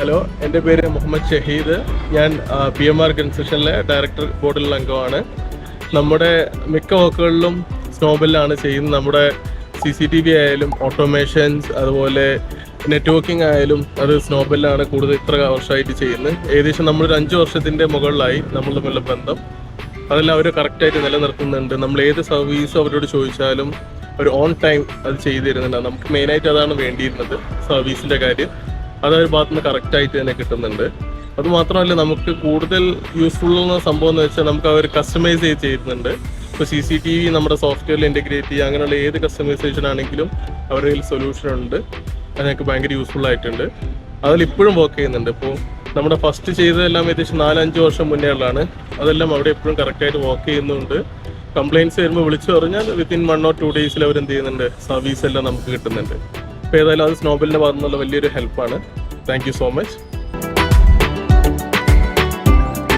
Hello, എൻ്റെ പേര് മുഹമ്മദ് ഷഹീദ്. ഞാൻ PMR കൺസ്ട്രക്ഷനിലെ ഡയറക്ടർ ബോർഡിലുള്ള അംഗമാണ്. നമ്മുടെ മിക്ക വർക്കുകളിലും സ്നോബിലാണ് ചെയ്യുന്നത്. നമ്മുടെ CCTV ആയാലും ഓട്ടോമേഷൻസ് അതുപോലെ നെറ്റ്വർക്കിംഗ് ആയാലും അത് സ്നോബിലാണ് കൂടുതൽ ഇത്ര വർഷമായിട്ട് ചെയ്യുന്നത്. ഏകദേശം നമ്മളൊരു 5 വർഷത്തിൻ്റെ മുകളിലായി നമ്മൾ തമ്മിലുള്ള ബന്ധം. അതെല്ലാം അവർ കറക്റ്റായിട്ട് നിലനിർത്തുന്നുണ്ട്. നമ്മൾ ഏത് സർവീസും അവരോട് ചോദിച്ചാലും ഒരു ഓൺ ടൈം അത് ചെയ്തു തരുന്നുണ്ട്. നമുക്ക് മെയിനായിട്ട് അതാണ് വേണ്ടിയിരുന്നത്, സർവീസിൻ്റെ കാര്യം. അത് ഒരു ഭാഗത്ത് നിന്ന് കറക്റ്റായിട്ട് തന്നെ കിട്ടുന്നുണ്ട്. അതുമാത്രമല്ല, നമുക്ക് കൂടുതൽ യൂസ്ഫുൾ എന്ന സംഭവം എന്ന് വെച്ചാൽ നമുക്ക് അവർ കസ്റ്റമൈസ് ചെയ്യുന്നുണ്ട്. ഇപ്പോൾ CCTV നമ്മുടെ സോഫ്റ്റ്വെയറിൽ ഇൻറ്റഗ്രേറ്റ് ചെയ്യുക, അങ്ങനെയുള്ള ഏത് കസ്റ്റമൈസേഷൻ ആണെങ്കിലും അവരുടെ കയ്യിൽ സൊല്യൂഷൻ ഉണ്ട്. അത് ഞങ്ങൾക്ക് ഭയങ്കര യൂസ്ഫുൾ ആയിട്ടുണ്ട്. അതിൽ ഇപ്പോഴും വർക്ക് ചെയ്യുന്നുണ്ട്. ഇപ്പോൾ നമ്മുടെ ഫസ്റ്റ് ചെയ്തതെല്ലാം ഏകദേശം 4-5 വർഷം മുന്നേ ഉള്ളതാണ്. അതെല്ലാം അവിടെ എപ്പോഴും കറക്റ്റായിട്ട് വർക്ക് ചെയ്യുന്നുണ്ട്. കംപ്ലയിൻറ്റ്സ് വരുമ്പോൾ വിളിച്ചു പറഞ്ഞാൽ വിത്തിൻ 1 or 2 days അവർ എന്ത് ചെയ്യുന്നുണ്ട്, സർവീസ് എല്ലാം നമുക്ക് കിട്ടുന്നുണ്ട്. അപ്പോൾ ഏതായാലും അത് സ്നോബലിൻ്റെ ഭാഗത്തുനിന്നുള്ള വലിയൊരു ഹെൽപ്പാണ്. Thank you so much.